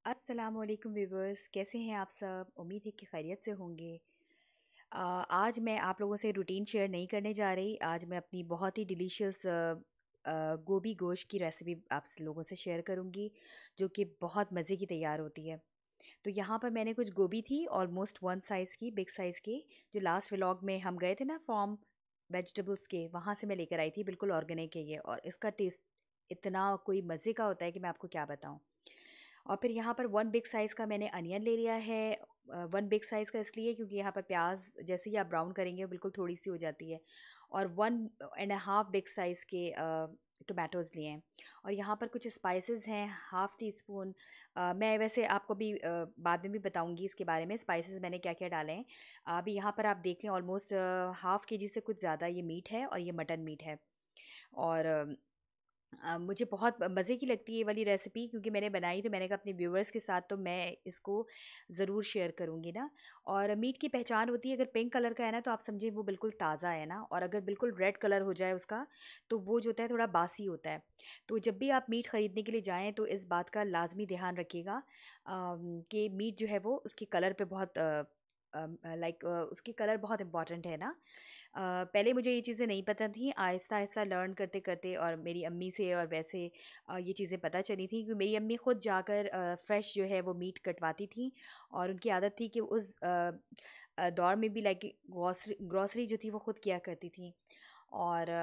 अस्सलामुअलैकुम व्यूवर्स, कैसे हैं आप सब? उम्मीद है कि खैरियत से होंगे। आज मैं आप लोगों से रूटीन शेयर नहीं करने जा रही। आज मैं अपनी बहुत ही डिलीशियस गोभी गोश्त की रेसिपी आप लोगों से शेयर करूंगी, जो कि बहुत मज़े की तैयार होती है। तो यहाँ पर मैंने कुछ गोभी थी ऑलमोस्ट वन साइज़ की, बिग साइज़ की, जो लास्ट व्लॉग में हम गए थे ना फॉर्म वेजिटेबल्स के, वहाँ से मैं लेकर आई थी। बिल्कुल ऑर्गेनिक है ये, और इसका टेस्ट इतना कोई मज़े का होता है कि मैं आपको क्या बताऊँ। और फिर यहाँ पर वन बिग साइज़ का मैंने अनियन ले लिया है। वन बिग साइज़ का इसलिए क्योंकि यहाँ पर प्याज जैसे ही आप ब्राउन करेंगे बिल्कुल थोड़ी सी हो जाती है। और one and half big size के टोमेटोज़ लिए हैं। और यहाँ पर कुछ स्पाइसेस हैं, हाफ़ टी स्पून। मैं वैसे आपको भी बाद में भी बताऊँगी इसके बारे में, स्पाइसेस मैंने क्या क्या डाले हैं। अभी यहाँ पर आप देख लें, ऑलमोस्ट हाफ़ के जी से कुछ ज़्यादा ये मीट है, और ये मटन मीट है। और मुझे बहुत मज़े की लगती है ये वाली रेसिपी, क्योंकि मैंने बनाई तो मैंने कहा अपने व्यूवर्स के साथ तो मैं इसको ज़रूर शेयर करूँगी ना। और मीट की पहचान होती है, अगर पिंक कलर का है ना तो आप समझिए वो बिल्कुल ताज़ा है ना, और अगर बिल्कुल रेड कलर हो जाए उसका तो वो जो होता है थोड़ा बासी होता है। तो जब भी आप मीट ख़रीदने के लिए जाएँ तो इस बात का लाजमी ध्यान रखिएगा कि मीट जो है वो उसके कलर पे बहुत उसकी कलर बहुत इंपॉर्टेंट है ना। पहले मुझे ये चीज़ें नहीं पता थी, आहिस्ता-आहिस्ता लर्न करते-करते और मेरी अम्मी से और वैसे ये चीज़ें पता चली थी, क्योंकि मेरी अम्मी खुद जाकर फ्रेश जो है वो मीट कटवाती थी। और उनकी आदत थी कि उस दौर में भी लाइक ग्रॉसरी ग्रॉसरी जो थी वो खुद किया करती थी। और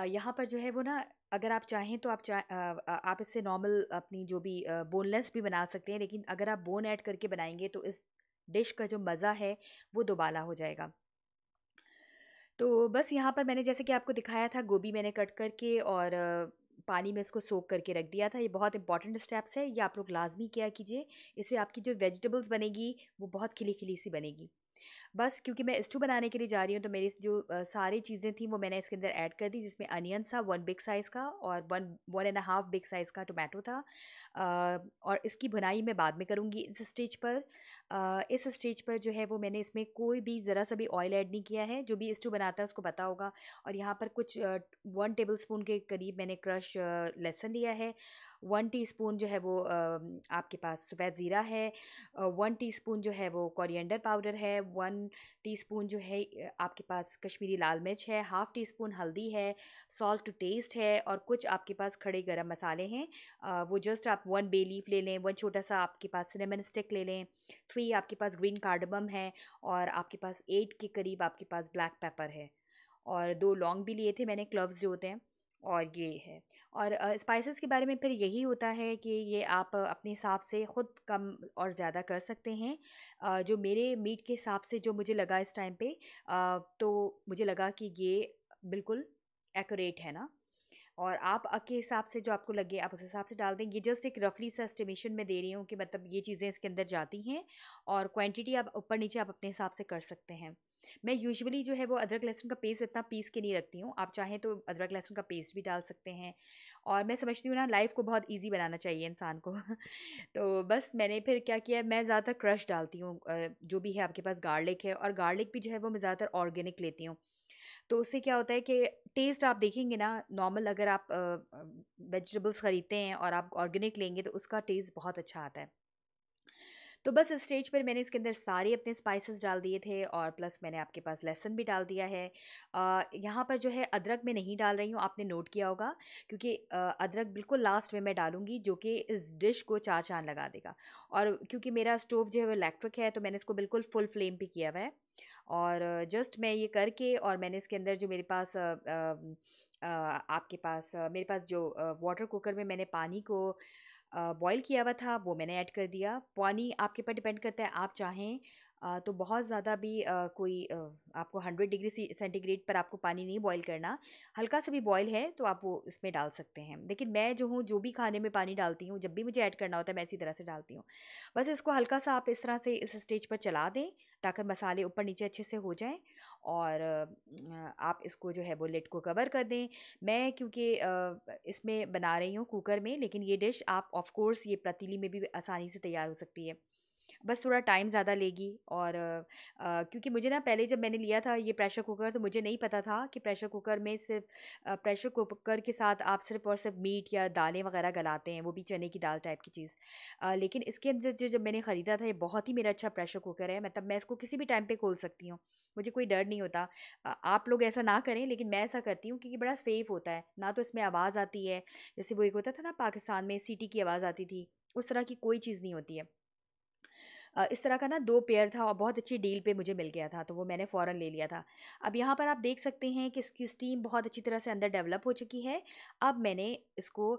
यहाँ पर जो है वो ना, अगर आप चाहें तो आप इससे नॉर्मल अपनी जो भी बोनलेस भी बना सकते हैं, लेकिन अगर आप बोन ऐड करके बनाएँगे तो इस डिश का जो मज़ा है वो दोबाला हो जाएगा। तो बस यहाँ पर मैंने जैसे कि आपको दिखाया था, गोभी मैंने कट करके और पानी में इसको सोक करके रख दिया था। ये बहुत इंपॉर्टेंट स्टेप्स है, ये आप लोग लाज़मी किया कीजिए। इससे आपकी जो वेजिटेबल्स बनेगी वो बहुत खिली-खिली सी बनेगी। बस क्योंकि मैं स्टू बनाने के लिए जा रही हूँ तो मेरी जो सारी चीज़ें थी वो मैंने इसके अंदर ऐड कर दी, जिसमें अनियन था वन बिग साइज़ का, और one one and half big size का टोमेटो था। और इसकी भुनाई मैं बाद में करूँगी इस स्टेज पर। इस स्टेज पर जो है वो मैंने इसमें कोई भी ज़रा सा भी ऑयल ऐड नहीं किया है। जो भी स्टू बनाता है उसको पता होगा। और यहाँ पर कुछ 1 टेबल स्पून के करीब मैंने क्रश लहसुन लिया है। 1 टीस्पून जो है वो आपके पास सफ़ेद ज़ीरा है। 1 टीस्पून जो है वो कोरिएंडर पाउडर है। 1 टीस्पून जो है आपके पास कश्मीरी लाल मिर्च है। हाफ़ टी स्पून हल्दी है। सॉल्ट टू टेस्ट है, और कुछ आपके पास खड़े गरम मसाले हैं। वो जस्ट आप 1 बे लीफ ले लें, 1 छोटा-सा आपके पास सिनेमन स्टिक ले लें, 3 आपके पास ग्रीन कार्डमम है, और आपके पास 8 के करीब आपके पास ब्लैक पेपर है। और 2 लौंग भी लिए थे मैंने, क्लव्स जो होते हैं। और ये है। और स्पाइसेस के बारे में फिर यही होता है कि ये आप अपने हिसाब से खुद कम और ज़्यादा कर सकते हैं। जो मेरे मीट के हिसाब से जो मुझे लगा इस टाइम पे, तो मुझे लगा कि ये बिल्कुल एक्यूरेट है ना। और आप के हिसाब से जो आपको लगे आप उस हिसाब से डाल दें। ये जस्ट एक रफली सा एस्टिमेशन में दे रही हूँ कि मतलब ये चीज़ें इसके अंदर जाती हैं, और क्वांटिटी आप ऊपर नीचे आप अपने हिसाब से कर सकते हैं। मैं यूजुअली जो है वो अदरक लहसुन का पेस्ट इतना पीस के नहीं रखती हूँ। आप चाहें तो अदरक लहसुन का पेस्ट भी डाल सकते हैं। और मैं समझती हूँ ना, लाइफ को बहुत ईज़ी बनाना चाहिए इंसान को। तो बस मैंने फिर क्या किया, मैं ज़्यादातर क्रश डालती हूँ, जो भी है आपके पास गार्लिक है, और गार्लिक भी जो है वो मैं ज़्यादातर ऑर्गेनिक लेती हूँ। तो उससे क्या होता है कि टेस्ट आप देखेंगे ना, नॉर्मल अगर आप वेजिटेबल्स ख़रीदते हैं और आप ऑर्गेनिक लेंगे तो उसका टेस्ट बहुत अच्छा आता है। तो बस इस स्टेज पर मैंने इसके अंदर सारे अपने स्पाइसेस डाल दिए थे, और प्लस मैंने आपके पास लहसुन भी डाल दिया है। यहाँ पर जो है अदरक मैं नहीं डाल रही हूँ, आपने नोट किया होगा, क्योंकि अदरक बिल्कुल लास्ट में मैं डालूँगी, जो कि इस डिश को चार चाँद लगा देगा। और क्योंकि मेरा स्टोव जो है वो इलेक्ट्रिक है, तो मैंने इसको बिल्कुल फुल फ्लेम पे किया हुआ है। और जस्ट मैं ये करके, और मैंने इसके अंदर जो मेरे पास आपके पास मेरे पास जो वाटर कुकर में मैंने पानी को बॉयल किया हुआ था वो मैंने ऐड कर दिया। पानी आपके ऊपर डिपेंड करता है, आप चाहें तो बहुत ज़्यादा भी आपको 100 डिग्री सेंटीग्रेड पर आपको पानी नहीं बॉयल करना। हल्का सा भी बॉयल है तो आप वो इसमें डाल सकते हैं। लेकिन मैं जो हूँ, जो भी खाने में पानी डालती हूँ, जब भी मुझे ऐड करना होता है मैं इसी तरह से डालती हूँ। बस इसको हल्का सा आप इस तरह से इस स्टेज पर चला दें, ताकि मसाले ऊपर नीचे अच्छे से हो जाएँ। और आप इसको जो है वो लिड को कवर कर दें। मैं क्योंकि इसमें बना रही हूँ कुकर में, लेकिन ये डिश आप ऑफ कोर्स ये पतीली में भी आसानी से तैयार हो सकती है। बस थोड़ा टाइम ज़्यादा लेगी। और क्योंकि मुझे ना पहले जब मैंने लिया था ये प्रेशर कुकर तो मुझे नहीं पता था कि प्रेशर कुकर में सिर्फ प्रेशर कुकर के साथ आप सिर्फ और सिर्फ मीट या दालें वगैरह गलाते हैं, वो भी चने की दाल टाइप की चीज़। लेकिन इसके अंदर जब मैंने ख़रीदा था, ये बहुत ही मेरा अच्छा प्रेशर कुकर है, मतलब मैं इसको किसी भी टाइम पे खोल सकती हूँ, मुझे कोई डर नहीं होता। आप लोग ऐसा ना करें, लेकिन मैं ऐसा करती हूँ क्योंकि बड़ा सेफ़ होता है ना। तो इसमें आवाज़ आती है, जैसे वो एक होता था ना पाकिस्तान में सीटी की आवाज़ आती थी, उस तरह की कोई चीज़ नहीं होती है। इस तरह का ना 2 पेयर था और बहुत अच्छी डील पे मुझे मिल गया था, तो वो मैंने फ़ौरन ले लिया था। अब यहाँ पर आप देख सकते हैं कि इसकी स्टीम बहुत अच्छी तरह से अंदर डेवलप हो चुकी है। अब मैंने इसको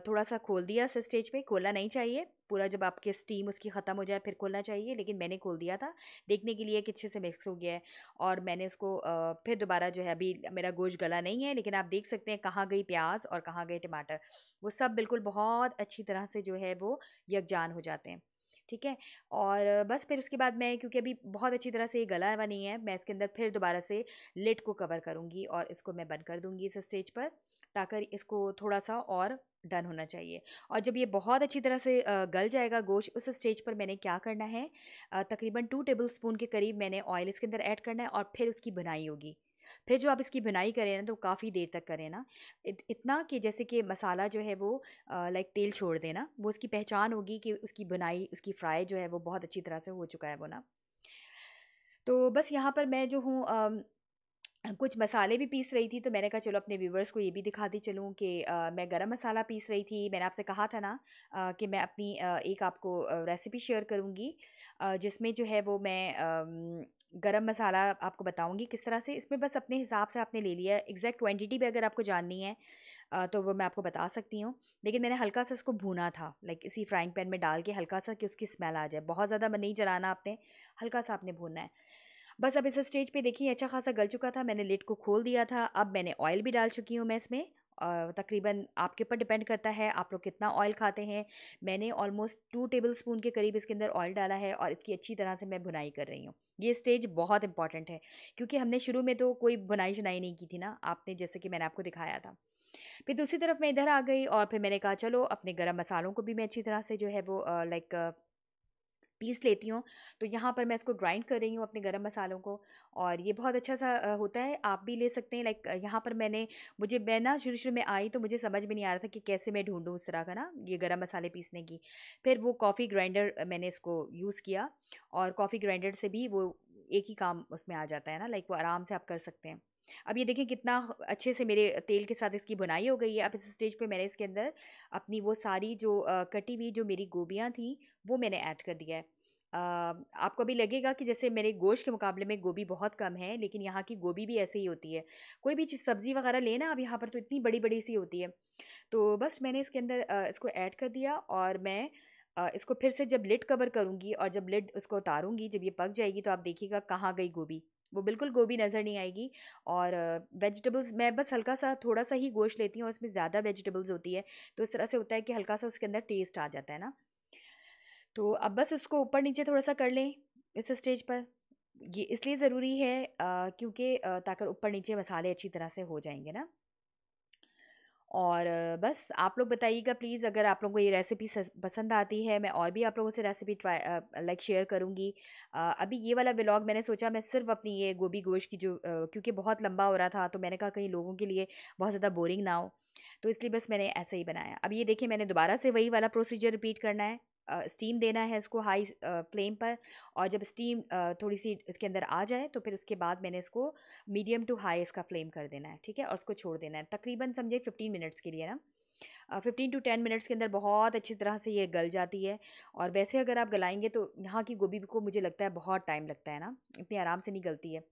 थोड़ा-सा खोल दिया इस स्टेज पे, खोलना नहीं चाहिए, पूरा जब आपकी स्टीम उसकी ख़त्म हो जाए फिर खोलना चाहिए, लेकिन मैंने खोल दिया था, देखने के लिए कि अच्छे से मिक्स हो गया है। और मैंने इसको फिर दोबारा जो है, अभी मेरा गोश्त गला नहीं है, लेकिन आप देख सकते हैं कहाँ गई प्याज़ और कहाँ गए टमाटर। वो सब बिल्कुल बहुत अच्छी तरह से जो है वो यकजान हो जाते हैं। ठीक है? और बस फिर उसके बाद मैं, क्योंकि अभी बहुत अच्छी तरह से ये गला हुआ नहीं है, मैं इसके अंदर फिर दोबारा से लिड को कवर करूँगी और इसको मैं बंद कर दूँगी इस स्टेज पर, ताकि इसको थोड़ा-सा और डन होना चाहिए। और जब ये बहुत अच्छी तरह से गल जाएगा गोश्त, उस स्टेज पर मैंने क्या करना है, तकरीबन 2 टेबलस्पून के करीब मैंने ऑयल इसके अंदर ऐड करना है और फिर उसकी भुनाई होगी। फिर जो आप इसकी भुनाई करें ना, तो काफ़ी देर तक करें ना, इतना कि जैसे कि मसाला जो है वो लाइक तेल छोड़ दे ना, वो उसकी पहचान होगी कि उसकी बुनाई, उसकी फ्राई जो है वो बहुत अच्छी तरह से हो चुका है वो ना। तो बस यहाँ पर मैं जो हूँ कुछ मसाले भी पीस रही थी, तो मैंने कहा चलो अपने व्यूवर्स को ये भी दिखाती चलूँ कि मैं गरम मसाला पीस रही थी। मैंने आपसे कहा था ना कि मैं अपनी एक आपको रेसिपी शेयर करूँगी, जिसमें जो है वो मैं गरम मसाला आपको बताऊँगी किस तरह से। इसमें बस अपने हिसाब से आपने ले लिया है, एग्जैक्ट क्वांटिटी भी अगर आपको जाननी है तो वो मैं आपको बता सकती हूँ। लेकिन मैंने हल्का सा इसको भूना था, लाइक इसी फ्राइंग पैन में डाल के हल्का सा, कि उसकी स्मेल आ जाए। बहुत ज़्यादा नहीं जलाना आपने, हल्का सा आपने भूनना है। बस अब इस स्टेज पे देखिए अच्छा खासा गल चुका था, मैंने लिड को खोल दिया था। अब मैंने ऑयल भी डाल चुकी हूँ मैं इसमें। तकरीबन आपके ऊपर डिपेंड करता है आप लोग कितना ऑयल खाते हैं। मैंने ऑलमोस्ट 2 टेबलस्पून के करीब इसके अंदर ऑयल डाला है और इसकी अच्छी तरह से मैं भुनाई कर रही हूँ। ये स्टेज बहुत इंपॉर्टेंट है, क्योंकि हमने शुरू में तो कोई बुनाई-शुनाई नहीं की थी ना, आपने जैसे कि मैंने आपको दिखाया था। फिर दूसरी तरफ मैं इधर आ गई और फिर मैंने कहा चलो अपने गरम मसालों को भी मैं अच्छी तरह से जो है वो लाइक पीस लेती हूँ। तो यहाँ पर मैं इसको ग्राइंड कर रही हूँ अपने गरम मसालों को, और ये बहुत अच्छा सा होता है, आप भी ले सकते हैं। लाइक यहाँ पर मैं ना शुरू-शुरू में आई तो मुझे समझ में नहीं आ रहा था कि कैसे मैं ढूँढूँ उस तरह का ना ये गरम मसाले पीसने की। फिर वो कॉफ़ी ग्राइंडर मैंने इसको यूज़ किया, और कॉफ़ी ग्राइंडर से भी वो एक ही काम उसमें आ जाता है ना, लाइक वो आराम से आप कर सकते हैं। अब ये देखिए कितना अच्छे से मेरे तेल के साथ इसकी बुनाई हो गई है। अब इस स्टेज पे मैंने इसके अंदर अपनी वो सारी जो कटी हुई जो मेरी गोभियाँ थी, वो मैंने ऐड कर दिया है। आपको अभी लगेगा कि जैसे मेरे गोश्त के मुकाबले में गोभी बहुत कम है, लेकिन यहाँ की गोभी भी ऐसे ही होती है। कोई भी चीज़ सब्ज़ी वगैरह लें ना, अब यहाँ पर तो इतनी बड़ी-बड़ी सी होती है। तो बस मैंने इसके अंदर इसको ऐड कर दिया, और मैं इसको फिर से जब लिड कवर करूँगी और जब लिड उसको उतारूँगी, जब ये पक जाएगी, तो आप देखिएगा कहाँ गई गोभी। वो बिल्कुल गोभी नज़र नहीं आएगी। और वेजिटेबल्स मैं बस हल्का-सा थोड़ा-सा ही गोश्त लेती हूँ और इसमें ज़्यादा वेजिटेबल्स होती है, तो इस तरह से होता है कि हल्का-सा उसके अंदर टेस्ट आ जाता है ना। तो अब बस इसको ऊपर-नीचे थोड़ा-सा कर लें इस स्टेज पर। ये इसलिए ज़रूरी है क्योंकि ताकि ऊपर-नीचे मसाले अच्छी तरह से हो जाएँगे ना। और बस आप लोग बताइएगा प्लीज़, अगर आप लोगों को ये रेसिपी पसंद आती है, मैं और भी आप लोगों से रेसिपी लाइक शेयर करूँगी। अभी ये वाला व्लॉग मैंने सोचा मैं सिर्फ अपनी ये गोभी गोश्त की जो क्योंकि बहुत लंबा हो रहा था, तो मैंने कहा कहीं लोगों के लिए बहुत ज़्यादा बोरिंग ना हो, तो इसलिए बस मैंने ऐसे ही बनाया। अब ये देखिए मैंने दोबारा से वही वाला प्रोसीजर रिपीट करना है। स्टीम देना है इसको हाई फ्लेम पर, और जब स्टीम थोड़ी सी इसके अंदर आ जाए, तो फिर उसके बाद मैंने इसको मीडियम टू हाई इसका फ्लेम कर देना है, ठीक है? और उसको छोड़ देना है तकरीबन समझिए 15 मिनट्स के लिए ना। 15 टू 10 मिनट्स के अंदर बहुत अच्छी तरह से ये गल जाती है। और वैसे अगर आप गलाएँगे तो यहाँ की गोभी को मुझे लगता है बहुत टाइम लगता है ना, इतनी आराम से नहीं गलती है।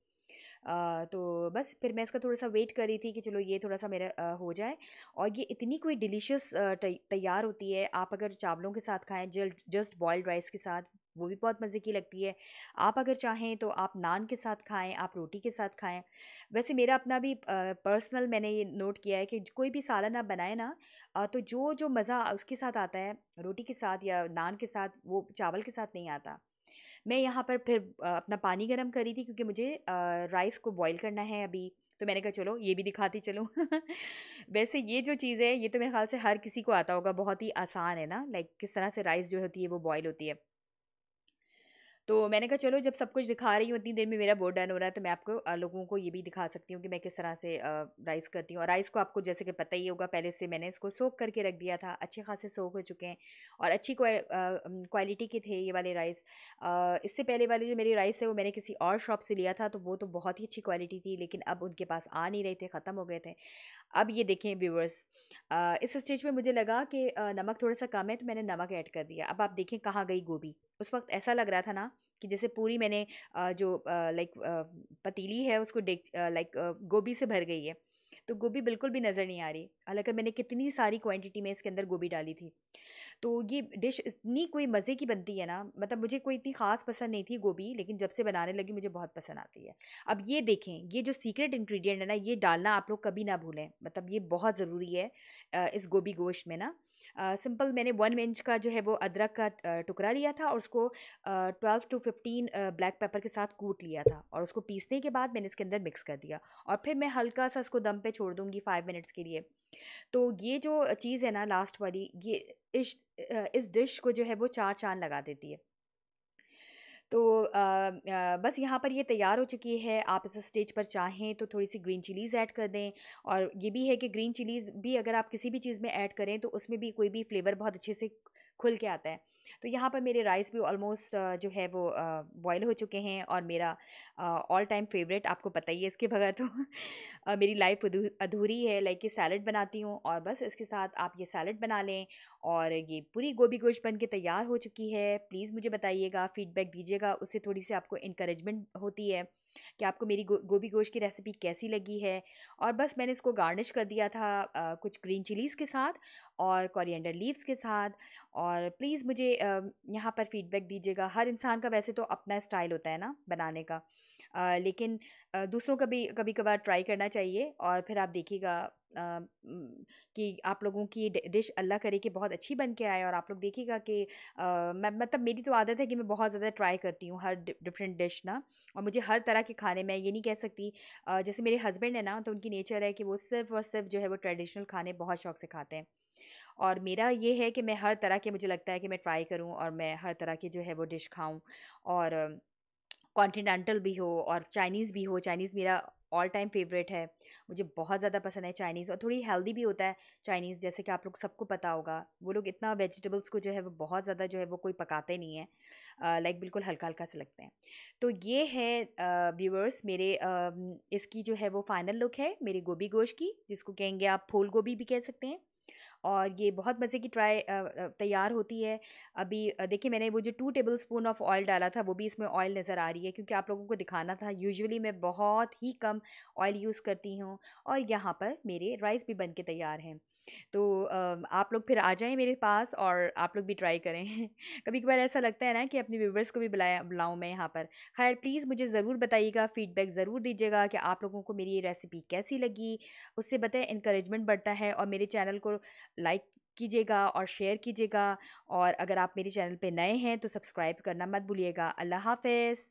तो बस फिर मैं इसका थोड़ा-सा वेट कर रही थी कि चलो ये थोड़ा-सा मेरा हो जाए। और ये इतनी कोई डिलीशियस तैयार होती है, आप अगर चावलों के साथ खाएँ, जस्ट बॉइल्ड राइस के साथ, वो भी बहुत मज़े की लगती है। आप अगर चाहें तो आप नान के साथ खाएँ, आप रोटी के साथ खाएँ। वैसे मेरा अपना भी पर्सनल मैंने ये नोट किया है कि कोई भी सालन आप बनाएँ ना, तो जो मज़ा उसके साथ आता है, रोटी के साथ या नान के साथ, वो चावल के साथ नहीं आता। मैं यहाँ पर फिर अपना पानी गरम करी थी, क्योंकि मुझे राइस को बॉईल करना है अभी, तो मैंने कहा चलो ये भी दिखाती चलूँ। वैसे ये जो चीज़ है, ये तो मेरे ख़्याल से हर किसी को आता होगा, बहुत ही आसान है ना, लाइक किस तरह से राइस जो होती है वो बॉईल होती है। तो मैंने कहा चलो जब सब कुछ दिखा रही हूँ उतनी देर में मेरा वो डन हो रहा है तो मैं आपको लोगों को ये भी दिखा सकती हूँ कि मैं किस तरह से राइस करती हूँ। और राइस को आपको जैसे कि पता ही होगा, पहले से मैंने इसको सोक करके रख दिया था, अच्छे खासे सोक हो चुके हैं और अच्छी क्वालिटी के थे ये वाले राइस। इससे पहले वाले जो मेरे राइस है वो मैंने किसी और शॉप से लिया था, तो वो तो बहुत ही अच्छी क्वालिटी थी, लेकिन अब उनके पास आ नहीं रहे थे, ख़त्म हो गए थे। अब ये देखें व्यूअर्स, इस स्टेज पे मुझे लगा कि नमक थोड़ा सा कम है, तो मैंने नमक ऐड कर दिया। अब आप देखें कहाँ गई गोभी। उस वक्त ऐसा लग रहा था ना कि जैसे पूरी मैंने जो लाइक पतीली है उसको लाइक गोभी से भर गई है। तो गोभी बिल्कुल भी नज़र नहीं आ रही, हालांकि मैंने कितनी सारी क्वांटिटी में इसके अंदर गोभी डाली थी। तो ये डिश इतनी कोई मज़े की बनती है ना, मतलब मुझे कोई इतनी ख़ास पसंद नहीं थी गोभी, लेकिन जब से बनाने लगी मुझे बहुत पसंद आती है। अब ये देखें, ये जो सीक्रेट इंग्रेडिएंट है ना, ये डालना आप लोग कभी ना भूलें, मतलब ये बहुत ज़रूरी है इस गोभी गोश्त में ना। सिंपल मैंने 1 इंच का जो है वो अदरक का टुकड़ा लिया था और उसको 12 to 15 ब्लैक पेपर के साथ कूट लिया था, और उसको पीसने के बाद मैंने इसके अंदर मिक्स कर दिया। और फिर मैं हल्का सा इसको दम पे छोड़ दूंगी 5 मिनट्स के लिए। तो ये जो चीज़ है ना लास्ट वाली, ये इस डिश को जो है वो चार चांद लगा देती है। तो बस यहाँ पर ये तैयार हो चुकी है। आप इस स्टेज पर चाहें तो थोड़ी सी ग्रीन चिलीज़ ऐड कर दें, और ये भी है कि ग्रीन चिलीज़ भी अगर आप किसी भी चीज़ में ऐड करें तो उसमें भी कोई भी फ्लेवर बहुत अच्छे से खुल के आता है। तो यहाँ पर मेरे राइस भी ऑलमोस्ट जो है वो बॉयल हो चुके हैं, और मेरा ऑल टाइम फेवरेट, आपको पता ही है इसके बगैर तो मेरी लाइफ अधूरी है, लाइक ये सैलड बनाती हूँ, और बस इसके साथ आप ये सैलड बना लें। और ये पूरी गोभी गोश्त बन के तैयार हो चुकी है। प्लीज़ मुझे बताइएगा, फ़ीडबैक दीजिएगा, उससे थोड़ी सी आपको इनकरेजमेंट होती है कि आपको मेरी गोभी गोश्त की रेसिपी कैसी लगी है। और बस मैंने इसको गार्निश कर दिया था कुछ ग्रीन चिलीज़ के साथ और कोरिएंडर लीव्स के साथ। और प्लीज़ मुझे यहाँ पर फ़ीडबैक दीजिएगा। हर इंसान का वैसे तो अपना स्टाइल होता है ना बनाने का, लेकिन दूसरों का भी कभी कभार ट्राई करना चाहिए, और फिर आप देखिएगा कि आप लोगों की डिश अल्लाह करे कि बहुत अच्छी बन के आए। और आप लोग देखिएगा कि मैं मतलब मेरी तो आदत है कि मैं बहुत ज़्यादा ट्राई करती हूँ हर डिफरेंट डिश ना, और मुझे हर तरह के खाने, मैं ये नहीं कह सकती जैसे मेरे हस्बैंड है ना, तो उनकी नेचर है कि वो सिर्फ और सिर्फ जो है वो ट्रेडिशनल खाने बहुत शौक से खाते हैं। और मेरा ये है कि मैं हर तरह के, मुझे लगता है कि मैं ट्राई करूँ और मैं हर तरह की जो है वो डिश खाऊँ। और कॉन्टिनेंटल भी हो और चाइनीज़ भी हो। चाइनीज़ मेरा ऑल टाइम फेवरेट है, मुझे बहुत ज़्यादा पसंद है चाइनीज़, और थोड़ी हेल्दी भी होता है चाइनीज़, जैसे कि आप लोग सबको पता होगा। वो लोग इतना वेजिटेबल्स को जो है वो बहुत ज़्यादा जो है वो कोई पकाते नहीं है, लाइक बिल्कुल हल्का हल्का से लगते हैं। तो ये है व्यूअर्स मेरे इसकी जो है वो फाइनल लुक है मेरी गोभी गोश्त की, जिसको कहेंगे आप फूल गोभी भी कह सकते हैं। और ये बहुत मज़े की तैयार होती है। अभी देखिए, मैंने वो जो 2 टेबल स्पून ऑफ ऑयल डाला था, वो भी इसमें ऑयल नज़र आ रही है, क्योंकि आप लोगों को दिखाना था। यूजुअली मैं बहुत ही कम ऑयल यूज़ करती हूँ। और यहाँ पर मेरे राइस भी बन के तैयार हैं। तो आप लोग फिर आ जाएँ मेरे पास और आप लोग भी ट्राई करें। कभी-कभार ऐसा लगता है ना कि अपने व्यूअर्स को भी बुलाऊँ मैं यहाँ पर। ख़ैर प्लीज़ मुझे ज़रूर बताइएगा, फ़ीडबैक ज़रूर दीजिएगा कि आप लोगों को मेरी ये रेसिपी कैसी लगी। उससे बताएँ एनकरेजमेंट बढ़ता है, और मेरे चैनल को लाइक कीजिएगा और शेयर कीजिएगा। और अगर आप मेरे चैनल पे नए हैं तो सब्सक्राइब करना मत भूलिएगा। अल्लाह हाफ़िज़।